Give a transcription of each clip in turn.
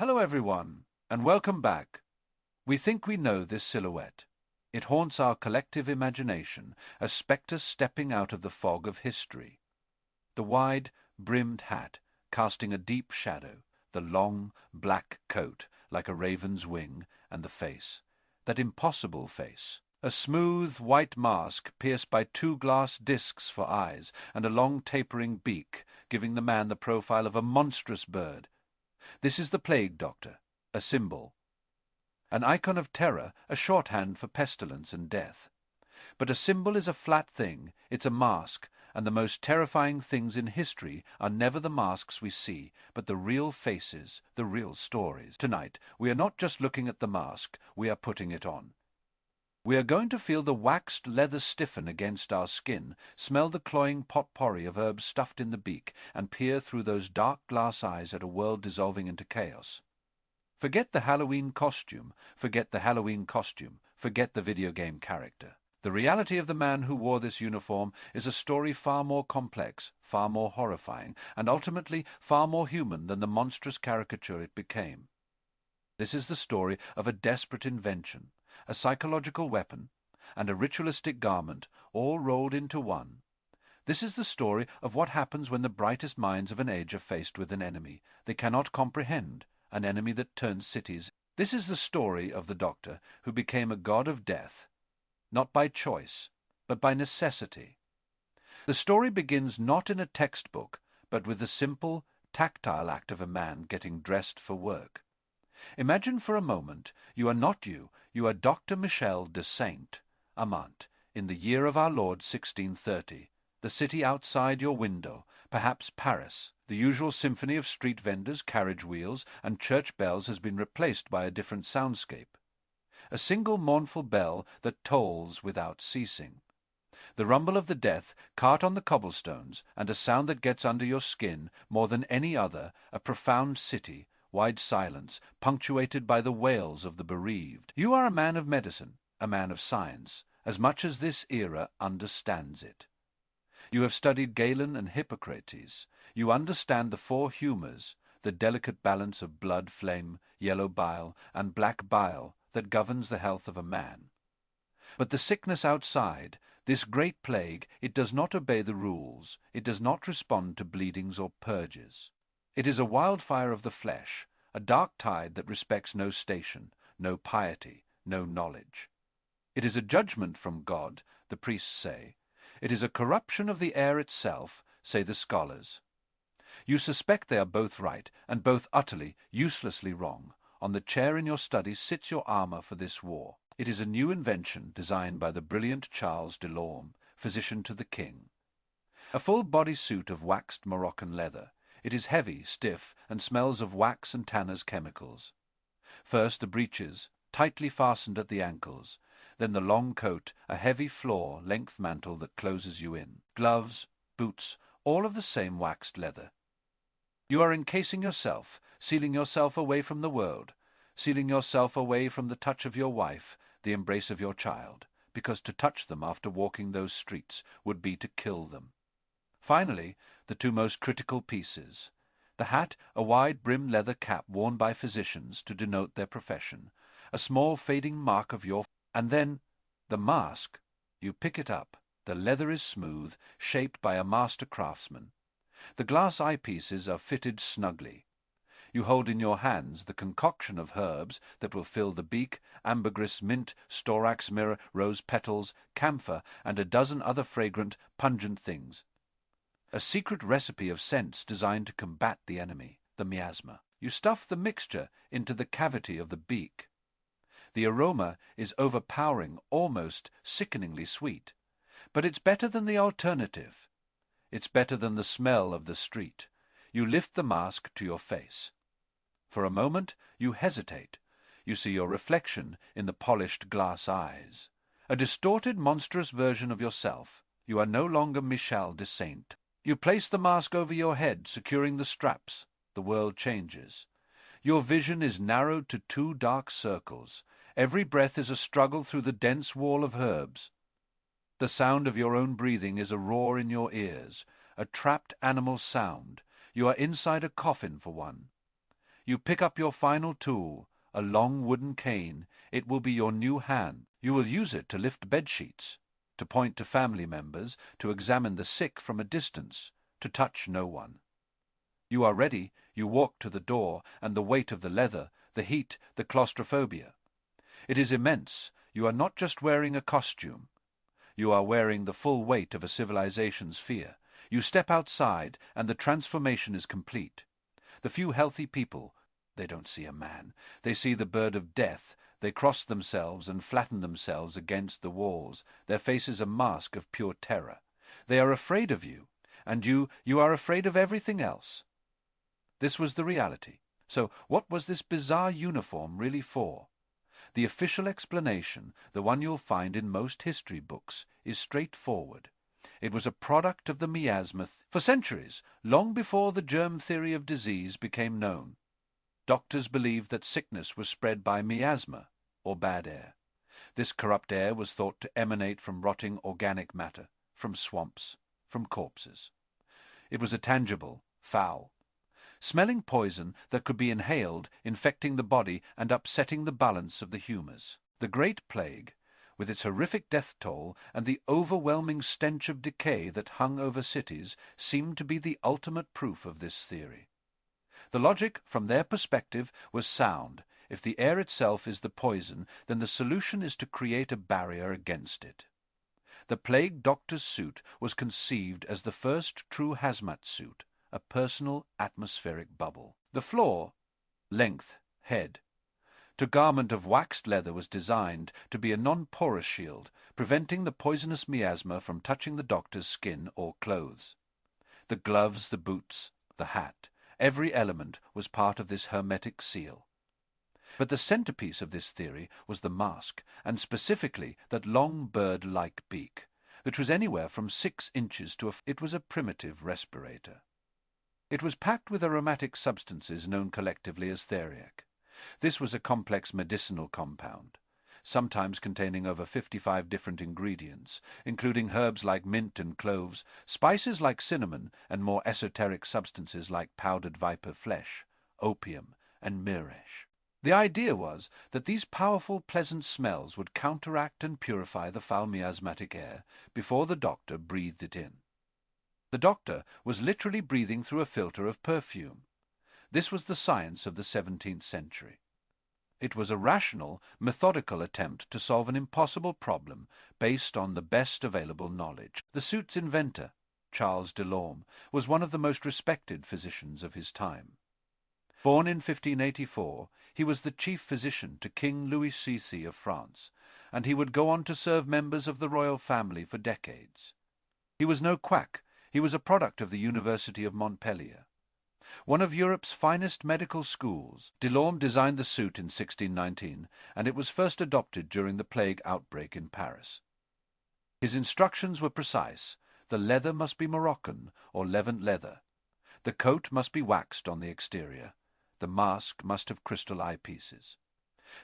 Hello everyone, and welcome back. We think we know this silhouette. It haunts our collective imagination, a spectre stepping out of the fog of history. The wide, brimmed hat, casting a deep shadow, the long, black coat, like a raven's wing, and the face. That impossible face. A smooth, white mask pierced by two glass discs for eyes, and a long tapering beak, giving the man the profile of a monstrous bird. This is the plague doctor, a symbol. An icon of terror, a shorthand for pestilence and death. But a symbol is a flat thing, it's a mask, and the most terrifying things in history are never the masks we see, but the real faces, the real stories. Tonight, we are not just looking at the mask, we are putting it on. We are going to feel the waxed leather stiffen against our skin, smell the cloying potpourri of herbs stuffed in the beak, and peer through those dark glass eyes at a world dissolving into chaos. Forget the Halloween costume, forget the Halloween costume, forget the video game character. The reality of the man who wore this uniform is a story far more complex, far more horrifying, and ultimately far more human than the monstrous caricature it became. This is the story of a desperate invention, a psychological weapon, and a ritualistic garment, all rolled into one. This is the story of what happens when the brightest minds of an age are faced with an enemy they cannot comprehend, an enemy that turns cities. This is the story of the doctor who became a god of death, not by choice, but by necessity. The story begins not in a textbook, but with the simple, tactile act of a man getting dressed for work. Imagine for a moment you are not you are Dr. Michel de Saint-Amant, in the year of our Lord 1630, the city outside your window, perhaps Paris. The usual symphony of street vendors, carriage wheels, and church bells has been replaced by a different soundscape. A single mournful bell that tolls without ceasing. The rumble of the death cart on the cobblestones, and a sound that gets under your skin more than any other, a profound city, wide silence, punctuated by the wails of the bereaved. You are a man of medicine, a man of science, as much as this era understands it. You have studied Galen and Hippocrates. You understand the four humours, the delicate balance of blood, flame, yellow bile, and black bile that governs the health of a man. But the sickness outside, this great plague, it does not obey the rules. It does not respond to bleedings or purges. It is a wildfire of the flesh, a dark tide that respects no station, no piety, no knowledge. It is a judgment from God, the priests say. It is a corruption of the air itself, say the scholars. You suspect they are both right, and both utterly, uselessly wrong. On the chair in your study sits your armor for this war. It is a new invention designed by the brilliant Charles de Lorme, physician to the king. A full body suit of waxed Moroccan leather. It is heavy, stiff, and smells of wax and tanners' chemicals. First the breeches, tightly fastened at the ankles, then the long coat, a heavy floor-length mantle that closes you in. Gloves, boots, all of the same waxed leather. You are encasing yourself, sealing yourself away from the world, sealing yourself away from the touch of your wife, the embrace of your child, because to touch them after walking those streets would be to kill them. Finally, the two most critical pieces. The hat, a wide-brimmed leather cap worn by physicians to denote their profession, a small fading mark of your... And then, the mask. You pick it up. The leather is smooth, shaped by a master craftsman. The glass eyepieces are fitted snugly. You hold in your hands the concoction of herbs that will fill the beak, ambergris, mint, storax mirror, rose petals, camphor, and a dozen other fragrant, pungent things. A secret recipe of scents designed to combat the enemy, the miasma. You stuff the mixture into the cavity of the beak. The aroma is overpowering, almost sickeningly sweet. But it's better than the alternative. It's better than the smell of the street. You lift the mask to your face. For a moment, you hesitate. You see your reflection in the polished glass eyes. A distorted, monstrous version of yourself. You are no longer Michel de Saint. You place the mask over your head, securing the straps. The world changes. Your vision is narrowed to two dark circles. Every breath is a struggle through the dense wall of herbs. The sound of your own breathing is a roar in your ears, a trapped animal sound. You are inside a coffin for one. You pick up your final tool, a long wooden cane. It will be your new hand. You will use it to lift bedsheets, to point to family members, to examine the sick from a distance, to touch no one. You are ready, you walk to the door, and the weight of the leather, the heat, the claustrophobia. It is immense. You are not just wearing a costume. You are wearing the full weight of a civilization's fear. You step outside, and the transformation is complete. The few healthy people, they don't see a man. They see the bird of death. They cross themselves and flatten themselves against the walls, their faces a mask of pure terror. They are afraid of you, and you are afraid of everything else. This was the reality. So what was this bizarre uniform really for? The official explanation, the one you'll find in most history books, is straightforward. It was a product of the miasma for centuries, long before the germ theory of disease became known. Doctors believed that sickness was spread by miasma, or bad air. This corrupt air was thought to emanate from rotting organic matter, from swamps, from corpses. It was a tangible, foul, smelling poison that could be inhaled, infecting the body and upsetting the balance of the humours. The Great Plague, with its horrific death toll and the overwhelming stench of decay that hung over cities, seemed to be the ultimate proof of this theory. The logic, from their perspective, was sound. If the air itself is the poison, then the solution is to create a barrier against it. The plague doctor's suit was conceived as the first true hazmat suit, a personal atmospheric bubble. The floor, length, head, to garment of waxed leather was designed to be a non-porous shield, preventing the poisonous miasma from touching the doctor's skin or clothes. The gloves, the boots, the hat, every element was part of this hermetic seal. But the centerpiece of this theory was the mask, and specifically that long bird-like beak, which was anywhere from 6 inches to it was a primitive respirator. It was packed with aromatic substances known collectively as theriac. This was a complex medicinal compound, sometimes containing over 55 different ingredients, including herbs like mint and cloves, spices like cinnamon, and more esoteric substances like powdered viper flesh, opium, and miresh. The idea was that these powerful, pleasant smells would counteract and purify the foul miasmatic air before the doctor breathed it in. The doctor was literally breathing through a filter of perfume. This was the science of the 17th century. It was a rational, methodical attempt to solve an impossible problem based on the best available knowledge. The suit's inventor, Charles Delorme, was one of the most respected physicians of his time. Born in 1584, he was the chief physician to King Louis XVI of France, and he would go on to serve members of the royal family for decades. He was no quack. He was a product of the University of Montpellier, one of Europe's finest medical schools. Delorme designed the suit in 1619, and it was first adopted during the plague outbreak in Paris. His instructions were precise. The leather must be Moroccan or Levant leather. The coat must be waxed on the exterior. The mask must have crystal eyepieces.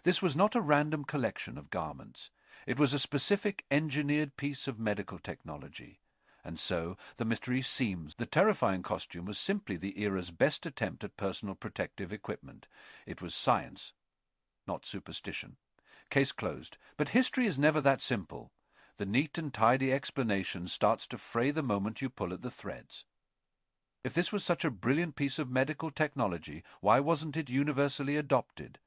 This was not a random collection of garments. It was a specific engineered piece of medical technology. And so the mystery seems. The terrifying costume was simply the era's best attempt at personal protective equipment. It was science, not superstition. Case closed. But history is never that simple. The neat and tidy explanation starts to fray the moment you pull at the threads. If this was such a brilliant piece of medical technology, why wasn't it universally adopted?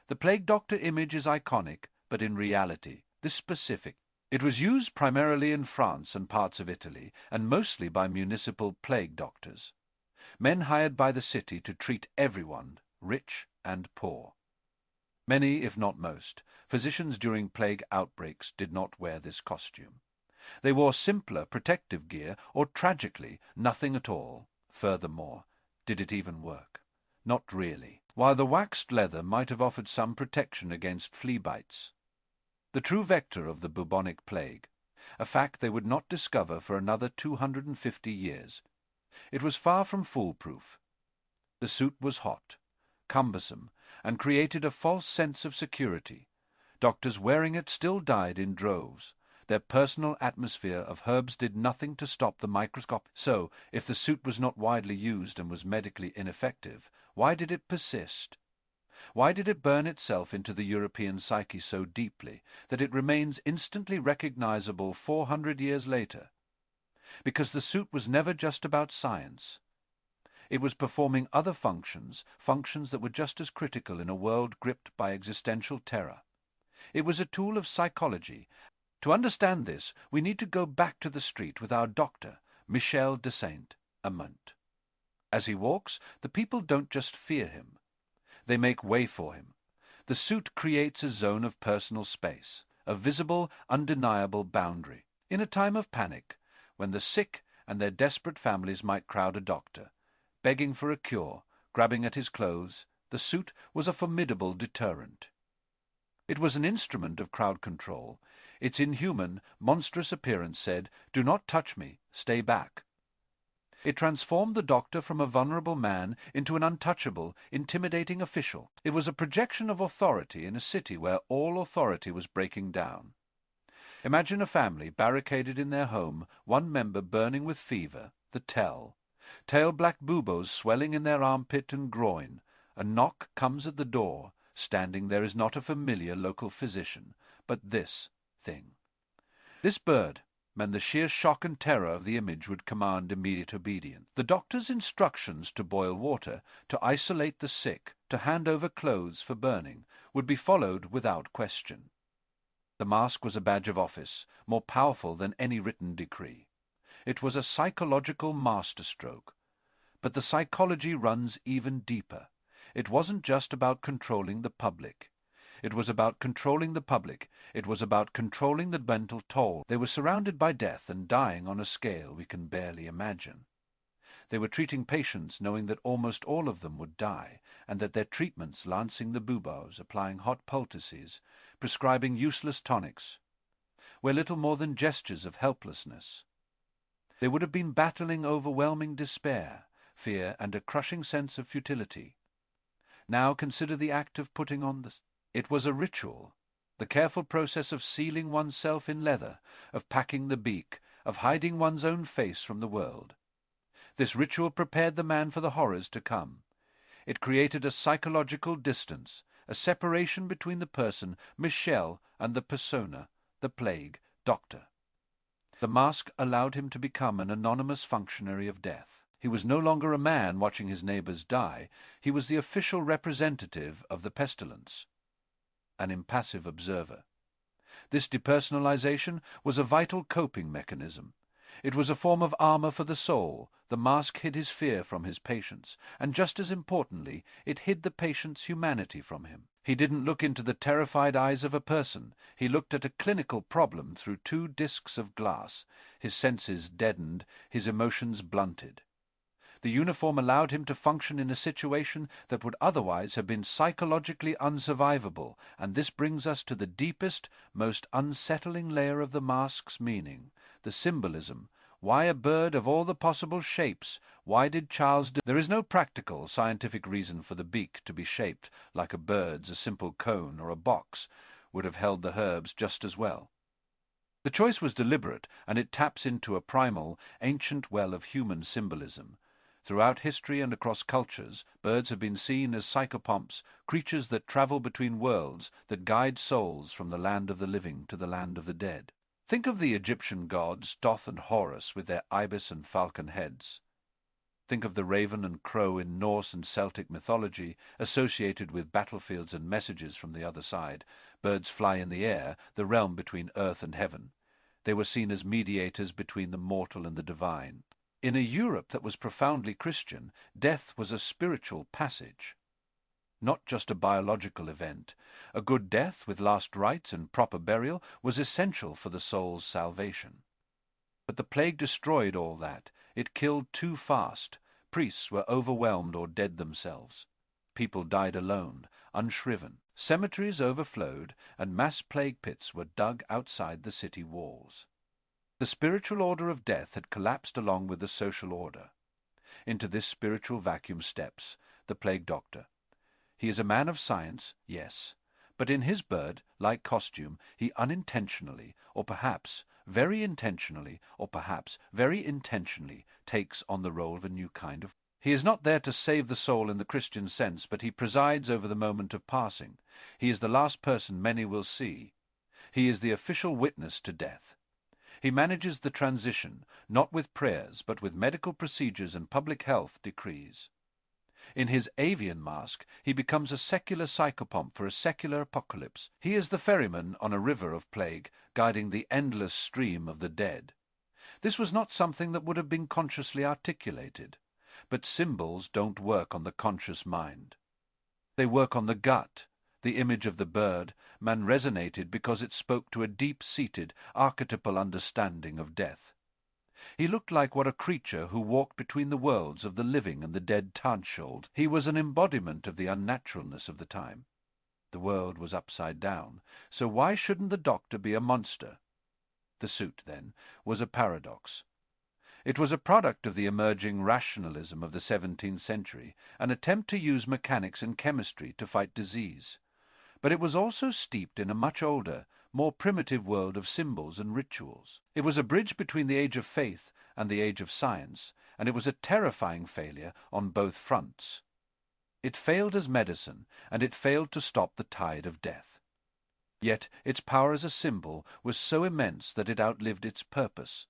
The plague doctor image is iconic, but in reality, this specific. It was used primarily in France and parts of Italy, and mostly by municipal plague doctors, men hired by the city to treat everyone, rich and poor. Many, if not most, physicians during plague outbreaks did not wear this costume. They wore simpler protective gear, or tragically, nothing at all. Furthermore, did it even work? Not really. While the waxed leather might have offered some protection against flea bites, the true vector of the bubonic plague, a fact they would not discover for another 250 years. It was far from foolproof. The suit was hot, cumbersome, and created a false sense of security. Doctors wearing it still died in droves. Their personal atmosphere of herbs did nothing to stop the microscope. So, if the suit was not widely used and was medically ineffective, Why did it persist? Why did it burn itself into the European psyche so deeply that it remains instantly recognizable 400 years later? Because the suit was never just about science. It was performing other functions, functions that were just as critical in a world gripped by existential terror. It was a tool of psychology. To understand this, we need to go back to the street with our doctor, Michel de Saint-Amant. As he walks, the people don't just fear him. They make way for him. The suit creates a zone of personal space, a visible, undeniable boundary. In a time of panic, when the sick and their desperate families might crowd a doctor, begging for a cure, grabbing at his clothes, the suit was a formidable deterrent. It was an instrument of crowd control. Its inhuman, monstrous appearance said, "Do not touch me, stay back." It transformed the doctor from a vulnerable man into an untouchable, intimidating official. It was a projection of authority in a city where all authority was breaking down. Imagine a family barricaded in their home, one member burning with fever, the tail black buboes swelling in their armpit and groin. A knock comes at the door. Standing there is not a familiar local physician, but this thing. This bird meant the sheer shock and terror of the image would command immediate obedience. The doctor's instructions to boil water, to isolate the sick, to hand over clothes for burning, would be followed without question. The mask was a badge of office, more powerful than any written decree. It was a psychological masterstroke. But the psychology runs even deeper. It wasn't just about controlling the public. It was about controlling the public. It was about controlling the mental toll. They were surrounded by death and dying on a scale we can barely imagine. They were treating patients knowing that almost all of them would die, and that their treatments, lancing the buboes, applying hot poultices, prescribing useless tonics, were little more than gestures of helplessness. They would have been battling overwhelming despair, fear, and a crushing sense of futility. Now consider the act of putting on the... It was a ritual, the careful process of sealing oneself in leather, of packing the beak, of hiding one's own face from the world. This ritual prepared the man for the horrors to come. It created a psychological distance, a separation between the person, Michel, and the persona, the plague doctor. The mask allowed him to become an anonymous functionary of death. He was no longer a man watching his neighbors die. He was the official representative of the pestilence, an impassive observer. This depersonalization was a vital coping mechanism. It was a form of armor for the soul. The mask hid his fear from his patients, and just as importantly, it hid the patient's humanity from him. He didn't look into the terrified eyes of a person. He looked at a clinical problem through 2 discs of glass, his senses deadened, his emotions blunted. The uniform allowed him to function in a situation that would otherwise have been psychologically unsurvivable, and this brings us to the deepest, most unsettling layer of the mask's meaning, the symbolism. Why a bird of all the possible shapes? Why did Charles... There is no practical, scientific reason for the beak to be shaped like a bird's. A simple cone or a box would have held the herbs just as well. The choice was deliberate, and it taps into a primal, ancient well of human symbolism. Throughout history and across cultures, birds have been seen as psychopomps, creatures that travel between worlds, that guide souls from the land of the living to the land of the dead. Think of the Egyptian gods, Thoth and Horus, with their ibis and falcon heads. Think of the raven and crow in Norse and Celtic mythology, associated with battlefields and messages from the other side. Birds fly in the air, the realm between earth and heaven. They were seen as mediators between the mortal and the divine. In a Europe that was profoundly Christian, death was a spiritual passage, not just a biological event. A good death, with last rites and proper burial, was essential for the soul's salvation. But the plague destroyed all that. It killed too fast. Priests were overwhelmed or dead themselves. People died alone, unshriven. Cemeteries overflowed, and mass plague pits were dug outside the city walls. The spiritual order of death had collapsed along with the social order. Into this spiritual vacuum steps the plague doctor. He is a man of science, yes, but in his bird-like costume he unintentionally, or perhaps very intentionally, takes on the role of a new kind of... He is not there to save the soul in the Christian sense, but he presides over the moment of passing. He is the last person many will see. He is the official witness to death. He manages the transition, not with prayers, but with medical procedures and public health decrees. In his avian mask, he becomes a secular psychopomp for a secular apocalypse. He is the ferryman on a river of plague, guiding the endless stream of the dead. This was not something that would have been consciously articulated. But symbols don't work on the conscious mind. They work on the gut. The image of the bird, man resonated because it spoke to a deep-seated, archetypal understanding of death. He looked like what a creature who walked between the worlds of the living and the dead Tanschold. He was an embodiment of the unnaturalness of the time. The world was upside down, so why shouldn't the doctor be a monster? The suit, then, was a paradox. It was a product of the emerging rationalism of the 17th century, an attempt to use mechanics and chemistry to fight disease. But it was also steeped in a much older, more primitive world of symbols and rituals. It was a bridge between the age of faith and the age of science, and it was a terrifying failure on both fronts. It failed as medicine, and it failed to stop the tide of death. Yet its power as a symbol was so immense that it outlived its purpose.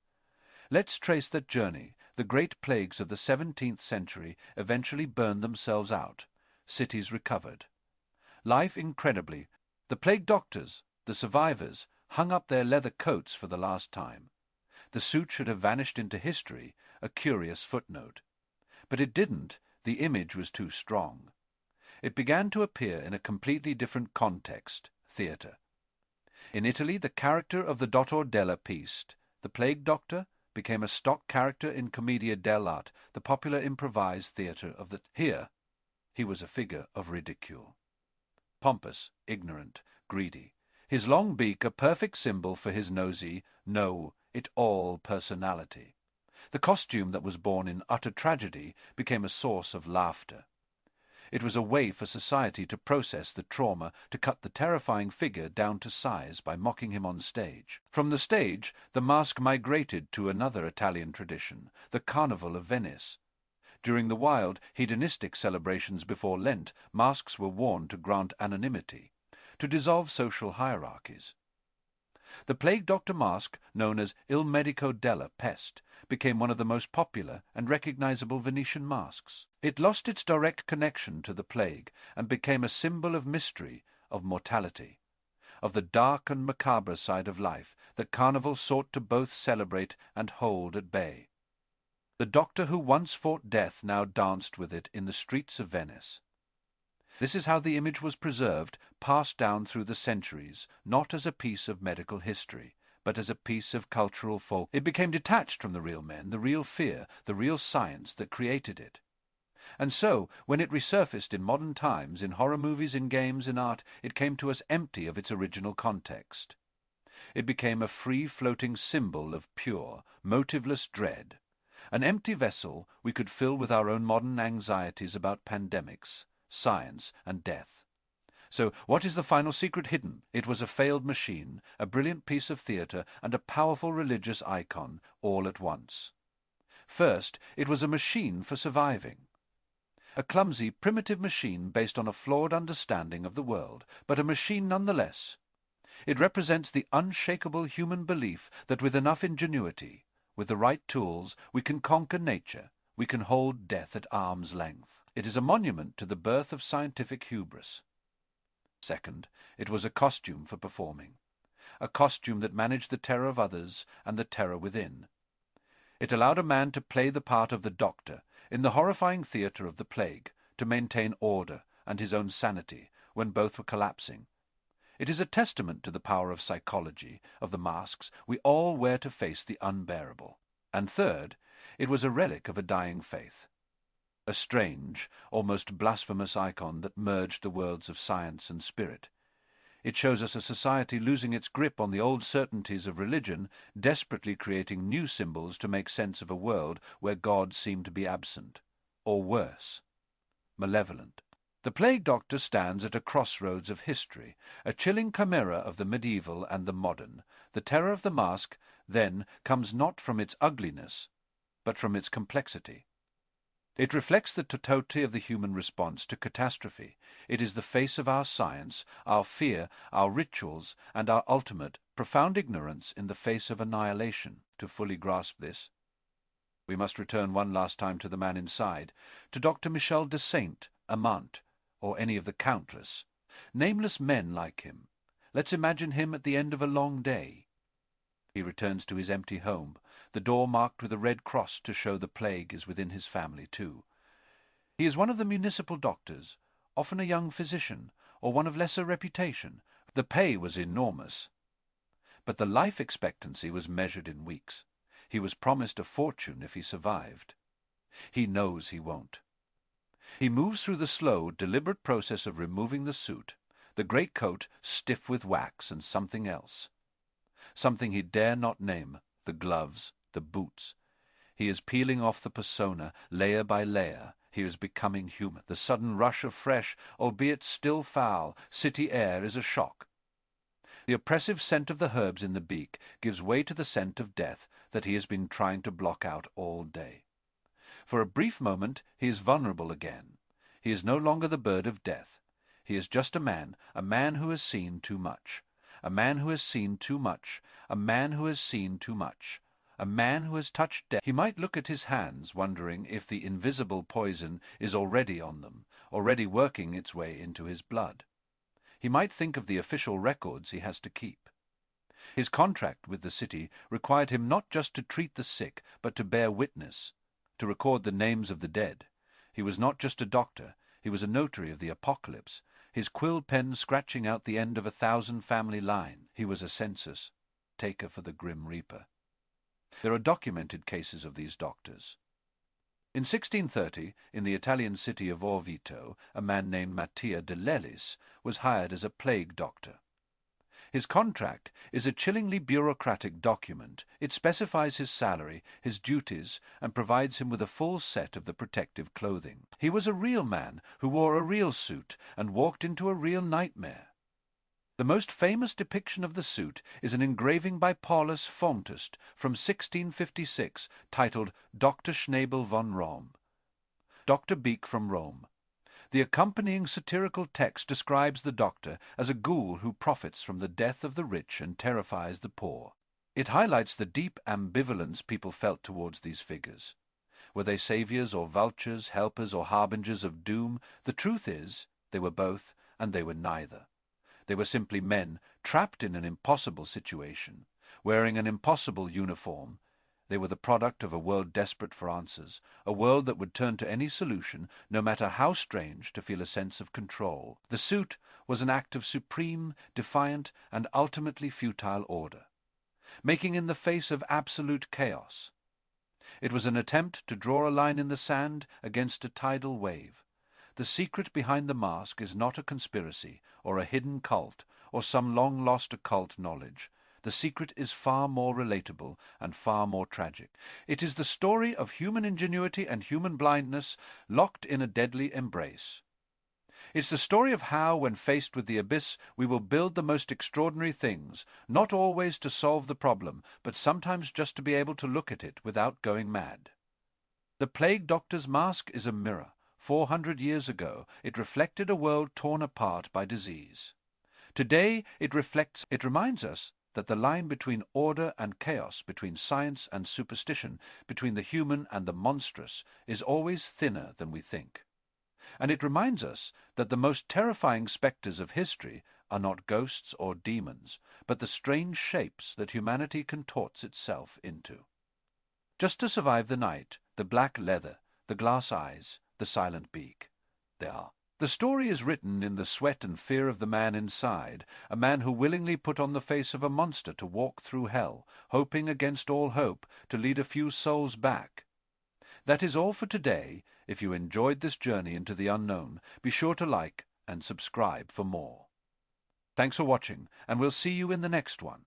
Let's trace that journey. The great plagues of the 17th century eventually burned themselves out. Cities recovered. Life, incredibly, the plague doctors, the survivors, hung up their leather coats for the last time. The suit should have vanished into history, a curious footnote. But it didn't. The image was too strong. It began to appear in a completely different context, theatre. In Italy, the character of the Dottor della Peste, the plague doctor, became a stock character in Commedia dell'arte, the popular improvised theatre of the... Here, he was a figure of ridicule. Pompous, ignorant, greedy. His long beak a perfect symbol for his nosy, know-it-all personality. The costume that was born in utter tragedy became a source of laughter. It was a way for society to process the trauma, to cut the terrifying figure down to size by mocking him on stage. From the stage, the mask migrated to another Italian tradition, the Carnival of Venice. During the wild, hedonistic celebrations before Lent, masks were worn to grant anonymity, to dissolve social hierarchies. The plague doctor mask, known as Il Medico della Peste, became one of the most popular and recognizable Venetian masks. It lost its direct connection to the plague and became a symbol of mystery, of mortality, of the dark and macabre side of life that Carnival sought to both celebrate and hold at bay. The doctor who once fought death now danced with it in the streets of Venice. This is how the image was preserved, passed down through the centuries, not as a piece of medical history, but as a piece of cultural folk. It became detached from the real men, the real fear, the real science that created it. And so, when it resurfaced in modern times, in horror movies, in games, in art, it came to us empty of its original context. It became a free-floating symbol of pure, motiveless dread, an empty vessel we could fill with our own modern anxieties about pandemics, science, and death. So, what is the final secret hidden? It was a failed machine, a brilliant piece of theatre, and a powerful religious icon, all at once. First, it was a machine for surviving. A clumsy, primitive machine based on a flawed understanding of the world, but a machine nonetheless. It represents the unshakable human belief that with enough ingenuity, with the right tools, we can conquer nature, we can hold death at arm's length. It is a monument to the birth of scientific hubris. Second, it was a costume for performing, a costume that managed the terror of others and the terror within. It allowed a man to play the part of the doctor in the horrifying theatre of the plague, to maintain order and his own sanity when both were collapsing. It is a testament to the power of psychology, of the masks we all wear to face the unbearable. And third, it was a relic of a dying faith. A strange, almost blasphemous icon that merged the worlds of science and spirit. It shows us a society losing its grip on the old certainties of religion, desperately creating new symbols to make sense of a world where God seemed to be absent, or worse, malevolent. The plague doctor stands at a crossroads of history, a chilling chimera of the medieval and the modern. The terror of the mask, then, comes not from its ugliness, but from its complexity. It reflects the totality of the human response to catastrophe. It is the face of our science, our fear, our rituals, and our ultimate, profound ignorance in the face of annihilation. To fully grasp this, we must return one last time to the man inside, to Dr. Michel de Saint Amant, or any of the countless, nameless men like him. Let's imagine him at the end of a long day. He returns to his empty home, the door marked with a red cross to show the plague is within his family too. He is one of the municipal doctors, often a young physician, or one of lesser reputation. The pay was enormous, but the life expectancy was measured in weeks. He was promised a fortune if he survived. He knows he won't. He moves through the slow, deliberate process of removing the suit, the great coat stiff with wax and something else. Something he dare not name, the gloves, the boots. He is peeling off the persona, layer by layer. He is becoming human. The sudden rush of fresh, albeit still foul, city air is a shock. The oppressive scent of the herbs in the beak gives way to the scent of death that he has been trying to block out all day. For a brief moment he is vulnerable again. He is no longer the bird of death. He is just a man who has seen too much. A man who has seen too much, a man who has seen too much, a man who has touched death. He might look at his hands, wondering if the invisible poison is already on them, already working its way into his blood. He might think of the official records he has to keep. His contract with the city required him not just to treat the sick, but to bear witness, to record the names of the dead. He was not just a doctor, he was a notary of the apocalypse, his quill pen scratching out the end of 1,000 family line. He was a census taker for the Grim Reaper. There are documented cases of these doctors. In 1630, in the Italian city of Orvieto, a man named Mattia de Lellis was hired as a plague doctor. His contract is a chillingly bureaucratic document. It specifies his salary, his duties, and provides him with a full set of the protective clothing. He was a real man who wore a real suit and walked into a real nightmare. The most famous depiction of the suit is an engraving by Paulus Fontist from 1656 titled Dr. Schnabel von Rome, Dr. Beak from Rome. The accompanying satirical text describes the doctor as a ghoul who profits from the death of the rich and terrifies the poor. It highlights the deep ambivalence people felt towards these figures. Were they saviors or vultures, helpers or harbingers of doom? The truth is, they were both, and they were neither. They were simply men trapped in an impossible situation, wearing an impossible uniform. They were the product of a world desperate for answers, a world that would turn to any solution, no matter how strange, to feel a sense of control. The suit was an act of supreme, defiant, and ultimately futile order, making in the face of absolute chaos. It was an attempt to draw a line in the sand against a tidal wave. The secret behind the mask is not a conspiracy, or a hidden cult, or some long-lost occult knowledge. The secret is far more relatable and far more tragic. It is the story of human ingenuity and human blindness locked in a deadly embrace. It's the story of how, when faced with the abyss, we will build the most extraordinary things, not always to solve the problem, but sometimes just to be able to look at it without going mad. The plague doctor's mask is a mirror. 400 years ago, it reflected a world torn apart by disease. Today, it reminds us that the line between order and chaos, between science and superstition, between the human and the monstrous, is always thinner than we think. And it reminds us that the most terrifying spectres of history are not ghosts or demons, but the strange shapes that humanity contorts itself into. Just to survive the night, the black leather, the glass eyes, the silent beak. They are. The story is written in the sweat and fear of the man inside, a man who willingly put on the face of a monster to walk through hell, hoping against all hope to lead a few souls back. That is all for today. If you enjoyed this journey into the unknown, be sure to like and subscribe for more. Thanks for watching, and we'll see you in the next one.